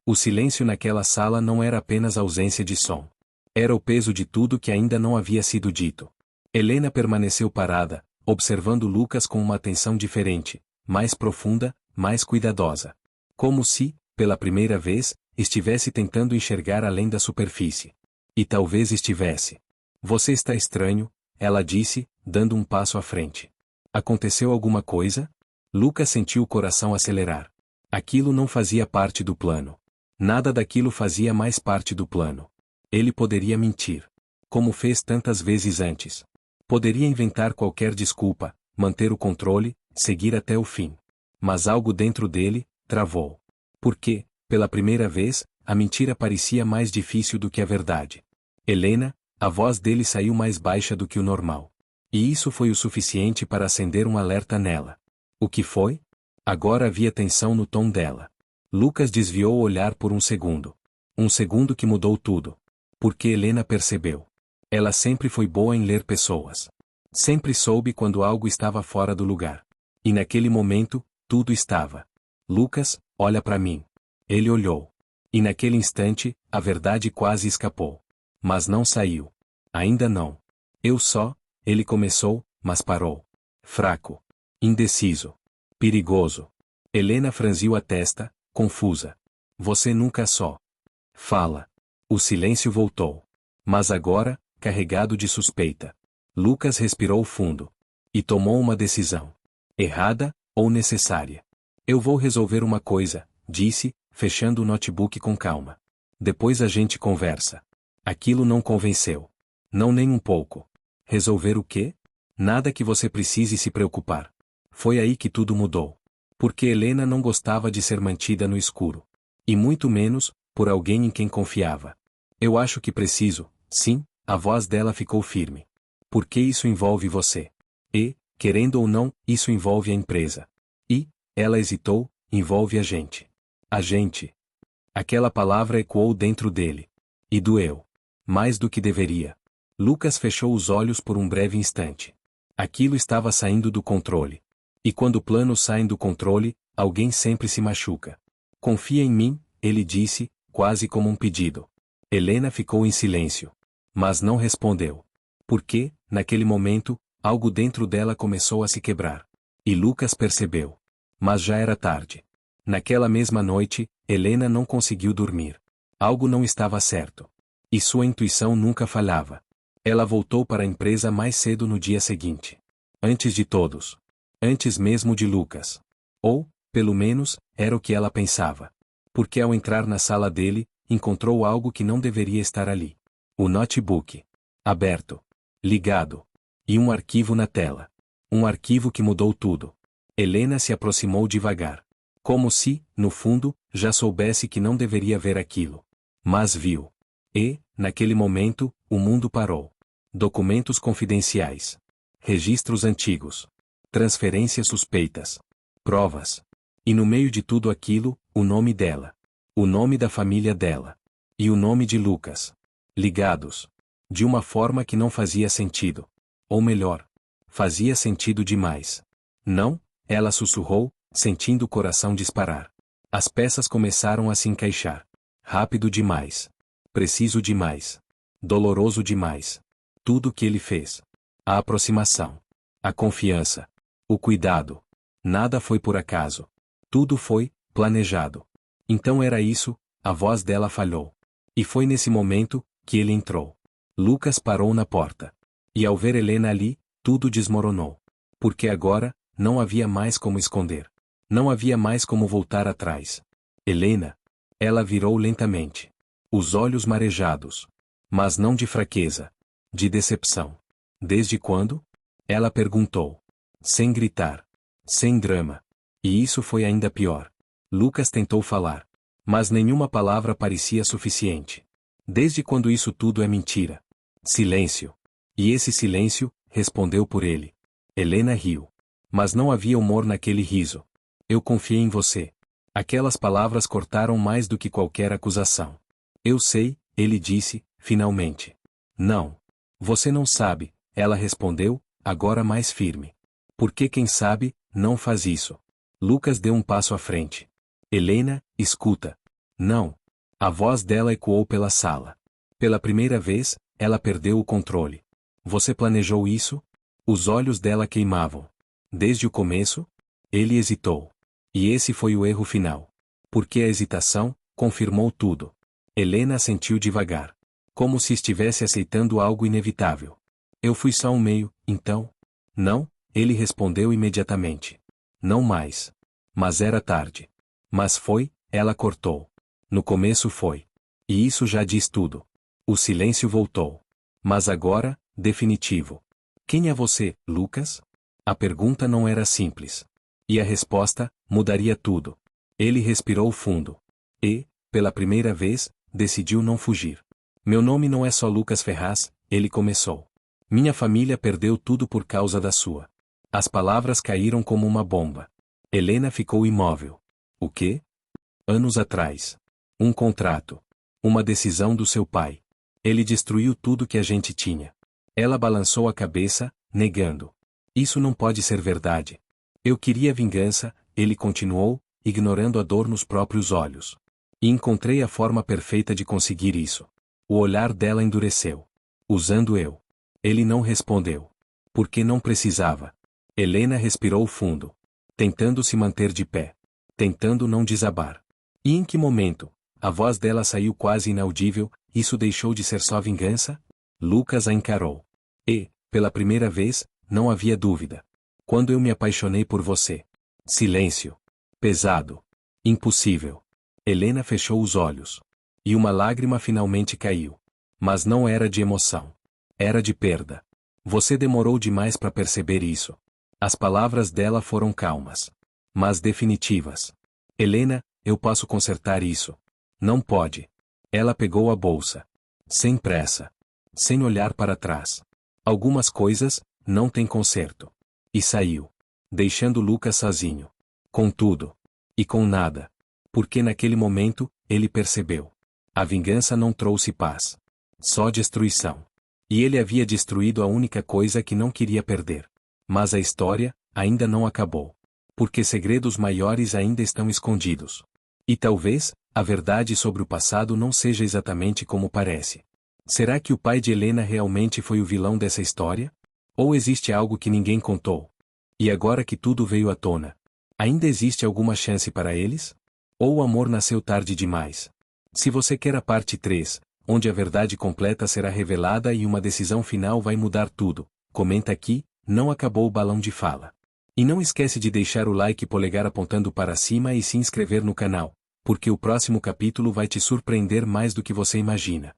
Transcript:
O silêncio naquela sala não era apenas ausência de som. Era o peso de tudo que ainda não havia sido dito. Helena permaneceu parada, observando Lucas com uma atenção diferente, mais profunda, mais cuidadosa. Como se, pela primeira vez, estivesse tentando enxergar além da superfície. E talvez estivesse. Você está estranho, ela disse, dando um passo à frente. Aconteceu alguma coisa? Lucas sentiu o coração acelerar. Aquilo não fazia parte do plano. Nada daquilo fazia mais parte do plano. Ele poderia mentir. Como fez tantas vezes antes. Poderia inventar qualquer desculpa, manter o controle, seguir até o fim. Mas algo dentro dele travou. Porque, pela primeira vez, a mentira parecia mais difícil do que a verdade. Helena, a voz dele saiu mais baixa do que o normal. E isso foi o suficiente para acender um alerta nela. O que foi? Agora havia tensão no tom dela. Lucas desviou o olhar por um segundo. Um segundo que mudou tudo. Porque Helena percebeu. Ela sempre foi boa em ler pessoas. Sempre soube quando algo estava fora do lugar. E naquele momento, tudo estava. Lucas, olha para mim. Ele olhou. E naquele instante, a verdade quase escapou. Mas não saiu. Ainda não. Ele começou, mas parou. Fraco. Indeciso. Perigoso. Helena franziu a testa, confusa. Você nunca só. Fala. O silêncio voltou. Mas agora, carregado de suspeita. Lucas respirou fundo. E tomou uma decisão. Errada, ou necessária. Eu vou resolver uma coisa, disse, fechando o notebook com calma. Depois a gente conversa. Aquilo não convenceu. Não nem um pouco. Resolver o quê? Nada que você precise se preocupar. Foi aí que tudo mudou. Porque Helena não gostava de ser mantida no escuro. E muito menos, por alguém em quem confiava. Eu acho que preciso, sim, a voz dela ficou firme. Porque isso envolve você. E, querendo ou não, isso envolve a empresa. E, ela hesitou, envolve a gente. A gente. Aquela palavra ecoou dentro dele. E doeu. Mais do que deveria. Lucas fechou os olhos por um breve instante. Aquilo estava saindo do controle. E quando planos saem do controle, alguém sempre se machuca. Confia em mim, ele disse, quase como um pedido. Helena ficou em silêncio. Mas não respondeu. Porque, naquele momento, algo dentro dela começou a se quebrar. E Lucas percebeu. Mas já era tarde. Naquela mesma noite, Helena não conseguiu dormir. Algo não estava certo. E sua intuição nunca falhava. Ela voltou para a empresa mais cedo no dia seguinte. Antes de todos. Antes mesmo de Lucas. Ou, pelo menos, era o que ela pensava. Porque ao entrar na sala dele, encontrou algo que não deveria estar ali. O notebook. Aberto. Ligado. E um arquivo na tela. Um arquivo que mudou tudo. Helena se aproximou devagar. Como se, no fundo, já soubesse que não deveria ver aquilo. Mas viu. E, naquele momento, o mundo parou. Documentos confidenciais. Registros antigos. Transferências suspeitas. Provas. E no meio de tudo aquilo, o nome dela. O nome da família dela. E o nome de Lucas. Ligados. De uma forma que não fazia sentido. Ou melhor, fazia sentido demais. Não, ela sussurrou, sentindo o coração disparar. As peças começaram a se encaixar. Rápido demais. Preciso demais. Doloroso demais. Tudo o que ele fez. A aproximação. A confiança. O cuidado. Nada foi por acaso. Tudo foi planejado. Então era isso, a voz dela falhou. E foi nesse momento que ele entrou. Lucas parou na porta. E ao ver Helena ali, tudo desmoronou. Porque agora, não havia mais como esconder. Não havia mais como voltar atrás. Helena. Ela virou lentamente. Os olhos marejados. Mas não de fraqueza. De decepção. Desde quando? Ela perguntou. Sem gritar. Sem drama. E isso foi ainda pior. Lucas tentou falar. Mas nenhuma palavra parecia suficiente. Desde quando isso tudo é mentira? Silêncio. E esse silêncio, respondeu por ele. Helena riu. Mas não havia humor naquele riso. Eu confiei em você. Aquelas palavras cortaram mais do que qualquer acusação. Eu sei, ele disse, finalmente. Não. Você não sabe, ela respondeu, agora mais firme. Porque quem sabe, não faz isso. Lucas deu um passo à frente. Helena, escuta. Não. A voz dela ecoou pela sala. Pela primeira vez, ela perdeu o controle. Você planejou isso? Os olhos dela queimavam. Desde o começo? Ele hesitou. E esse foi o erro final. Porque a hesitação confirmou tudo. Helena assentiu devagar. Como se estivesse aceitando algo inevitável. Eu fui só um meio, então? Não, ele respondeu imediatamente. Não mais. Mas era tarde. Mas foi, ela cortou. No começo foi. E isso já diz tudo. O silêncio voltou. Mas agora, definitivo. Quem é você, Lucas? A pergunta não era simples. E a resposta mudaria tudo. Ele respirou fundo. E, pela primeira vez, decidiu não fugir. Meu nome não é só Lucas Ferraz, ele começou. Minha família perdeu tudo por causa da sua. As palavras caíram como uma bomba. Helena ficou imóvel. O quê? Anos atrás. Um contrato. Uma decisão do seu pai. Ele destruiu tudo que a gente tinha. Ela balançou a cabeça, negando. Isso não pode ser verdade. Eu queria vingança, ele continuou, ignorando a dor nos próprios olhos. E encontrei a forma perfeita de conseguir isso. O olhar dela endureceu. Usando eu. Ele não respondeu. Porque não precisava. Helena respirou fundo. Tentando se manter de pé. Tentando não desabar. E em que momento? A voz dela saiu quase inaudível, isso deixou de ser só vingança? Lucas a encarou. E, pela primeira vez, não havia dúvida. Quando eu me apaixonei por você. Silêncio. Pesado. Impossível. Helena fechou os olhos. E uma lágrima finalmente caiu. Mas não era de emoção. Era de perda. Você demorou demais para perceber isso. As palavras dela foram calmas. Mas definitivas. Helena, eu posso consertar isso. Não pode. Ela pegou a bolsa. Sem pressa. Sem olhar para trás. Algumas coisas, não tem conserto. E saiu. Deixando Lucas sozinho. Com tudo. E com nada. Porque naquele momento, ele percebeu. A vingança não trouxe paz. Só destruição. E ele havia destruído a única coisa que não queria perder. Mas a história, ainda não acabou. Porque segredos maiores ainda estão escondidos. E talvez, a verdade sobre o passado não seja exatamente como parece. Será que o pai de Helena realmente foi o vilão dessa história? Ou existe algo que ninguém contou? E agora que tudo veio à tona, ainda existe alguma chance para eles? Ou o amor nasceu tarde demais? Se você quer a parte 3, onde a verdade completa será revelada e uma decisão final vai mudar tudo, comenta aqui, não acabou o balão de fala. E não esquece de deixar o like e polegar apontando para cima e se inscrever no canal, porque o próximo capítulo vai te surpreender mais do que você imagina.